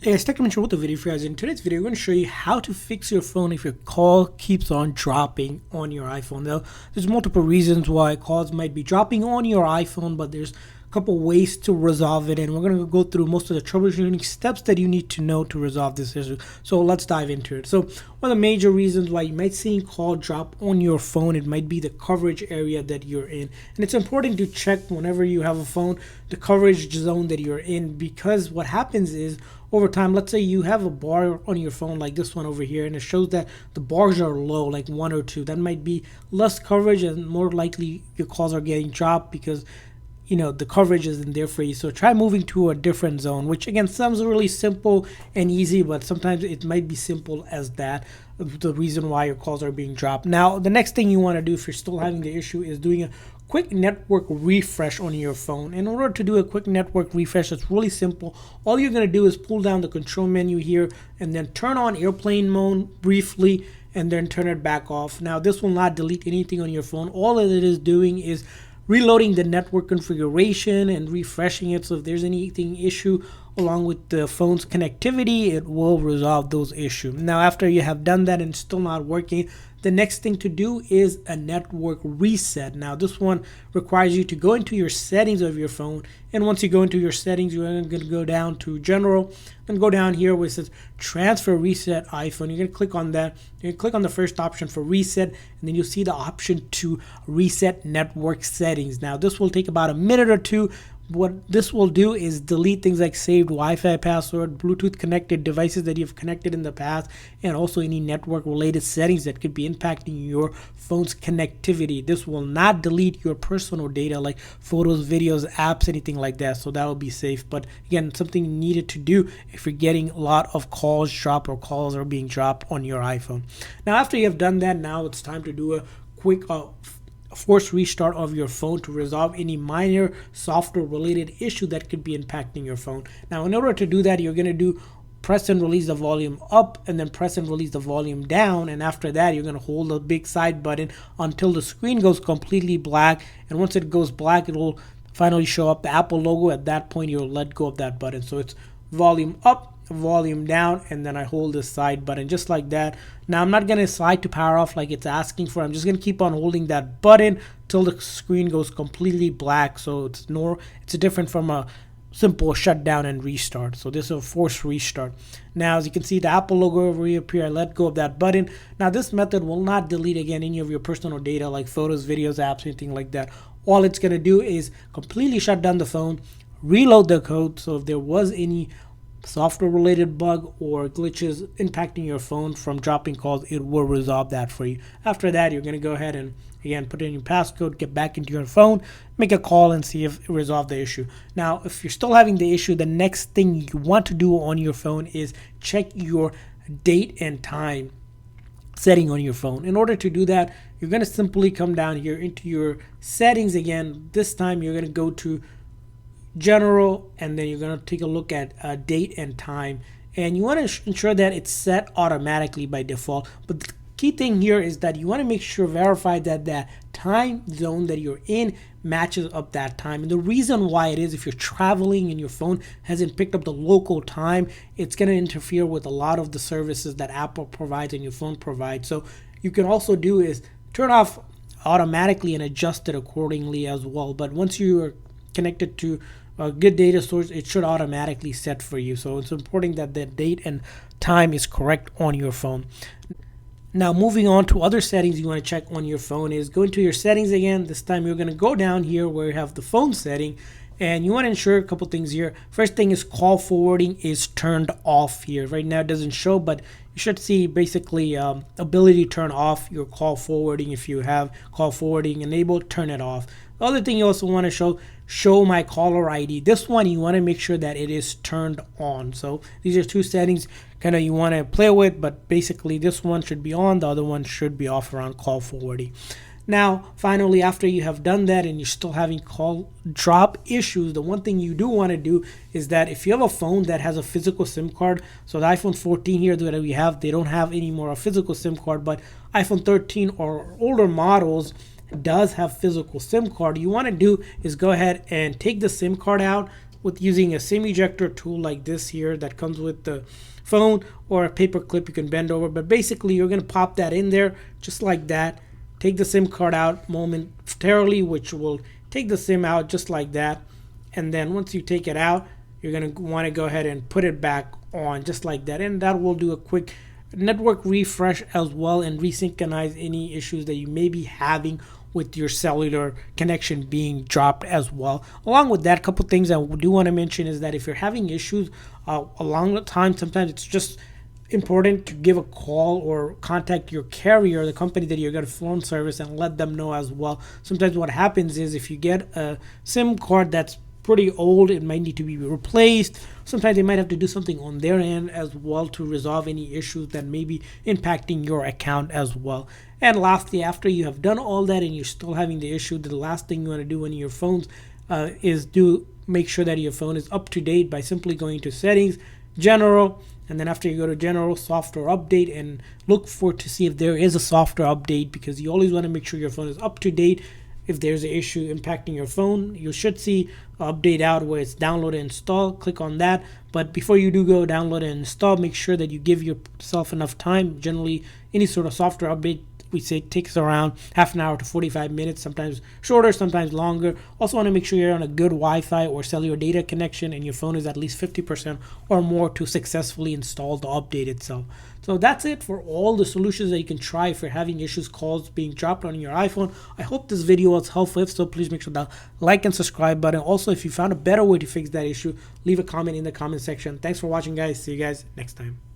Hey guys, Technical with the video for you guys. In today's video, we're going to show you how to fix your phone if your call keeps on dropping on your iPhone. Now, there's multiple reasons why calls might be dropping on your iPhone, but there's a couple ways to resolve it, and we're going to go through most of the troubleshooting steps that you need to know to resolve this issue. So let's dive into it. So one of the major reasons why you might see a call drop on your phone, it might be the coverage area that you're in. And it's important to check whenever you have a phone, the coverage zone that you're in, because what happens is over time, let's say you have a bar on your phone like this one over here, and it shows that the bars are low, like 1 or 2. That might be less coverage, and more likely your calls are getting dropped because the coverage isn't there for you. So try moving to a different zone, which again sounds really simple and easy, but sometimes it might be simple as that, the reason why your calls are being dropped. Now, the next thing you want to do if you're still having the issue is doing a quick network refresh on your phone. In order to do a quick network refresh, it's really simple. All you're going to do is pull down the control menu here and then turn on airplane mode briefly and then turn it back off. Now, this will not delete anything on your phone. All that it is doing is reloading the network configuration and refreshing it. So if there's anything issue along with the phone's connectivity, it will resolve those issues. Now, after you have done that and it's still not working, the next thing to do is a network reset. Now, this one requires you to go into your settings of your phone. And once you go into your settings, you're going to go down to general and go down here where it says transfer reset iPhone. You're going to click on that. You're going to click on the first option for reset, and then you'll see the option to reset network settings. Now, this will take about a minute or two. What this will do is delete things like saved Wi-Fi password, Bluetooth connected devices that you've connected in the past, and also any network related settings that could be impacting your phone's connectivity. This will not delete your personal data like photos, videos, apps, anything like that. So that will be safe. But again, something you needed to do if you're getting a lot of calls drop or calls are being dropped on your iPhone. Now, after you have done that, now it's time to do a quick force restart of your phone to resolve any minor software related issue that could be impacting your phone. Now, in order to do that, you're going to do press and release the volume up and then press and release the volume down, and after that you're going to hold the big side button until the screen goes completely black, and once it goes black, it will finally show up the Apple logo. At that point, you'll let go of that button. So it's volume up, volume down, and then I hold this side button just like that. Now, I'm not going to slide to power off like it's asking for. I'm just going to keep on holding that button till the screen goes completely black. So it's different from a simple shutdown and restart. So this is a forced restart. Now, as you can see, the Apple logo over here, I let go of that button. Now, this method will not delete again any of your personal data like photos, videos, apps, anything like that. All it's going to do is completely shut down the phone, reload the code. So if there was any software related bug or glitches impacting your phone from dropping calls, it will resolve that for you. After that, you're going to go ahead and again put in your passcode, get back into your phone, make a call, and see if it resolved the issue. Now, if you're still having the issue, the next thing you want to do on your phone is check your date and time setting on your phone. In order to do that, you're going to simply come down here into your settings again. This time you're going to go to general, and then you're going to take a look at date and time, and you want to ensure that it's set automatically by default. But the key thing here is that you want to make sure, verify that that time zone that you're in matches up that time. And the reason why it is, if you're traveling and your phone hasn't picked up the local time, it's going to interfere with a lot of the services that Apple provides and your phone provides. So you can also do is turn off automatically and adjust it accordingly as well. But once you are connected to a good data source, it should automatically set for you. So it's important that the date and time is correct on your phone. Now, moving on to other settings you want to check on your phone is go into your settings again. This time you're going to go down here where you have the phone setting, and you want to ensure a couple things here. First thing is call forwarding is turned off here. Right now it doesn't show, but you should see basically ability to turn off your call forwarding. If you have call forwarding enabled, turn it off. The other thing you also want to show my caller ID. This one you want to make sure that it is turned on. So these are two settings kind of you want to play with, but basically this one should be on, the other one should be off around call forwarding. Now, finally, after you have done that and you're still having call drop issues, the one thing you do want to do is that if you have a phone that has a physical SIM card, so the iPhone 14 here that we have, they don't have any more a physical SIM card, but iPhone 13 or older models does have physical SIM card. You want to do is go ahead and take the SIM card out, with using a SIM ejector tool like this here that comes with the phone, or a paper clip you can bend over. But basically you're going to pop that in there just like that. Take the SIM card out momentarily, which will take the SIM out just like that. And then once you take it out, you're going to want to go ahead and put it back on just like that. And that will do a quick network refresh as well and resynchronize any issues that you may be having with your cellular connection being dropped as well. Along with that, a couple things I do want to mention is that if you're having issues along the time, sometimes it's just important to give a call or contact your carrier, the company that you're going to phone service, and let them know as well. Sometimes what happens is if you get a SIM card that's pretty old, it might need to be replaced. Sometimes they might have to do something on their end as well to resolve any issues that may be impacting your account as well. And lastly, after you have done all that and you're still having the issue, the last thing you want to do on your phones is make sure that your phone is up to date by simply going to settings, general, and then after you go to general, software update, and look to see if there is a software update, because you always want to make sure your phone is up to date. If there's an issue impacting your phone, you should see an update out where it's download and install. Click on that. But before you do go download and install, make sure that you give yourself enough time. Generally, any sort of software update, we say it takes around half an hour to 45 minutes, sometimes shorter, sometimes longer. Also want to make sure you're on a good Wi-Fi or cellular data connection and your phone is at least 50% or more to successfully install the update itself. So that's it for all the solutions that you can try if you're having issues, calls being dropped on your iPhone. I hope this video was helpful. If so, please make sure to like and subscribe button. Also, if you found a better way to fix that issue, leave a comment in the comment section. Thanks for watching, guys. See you guys next time.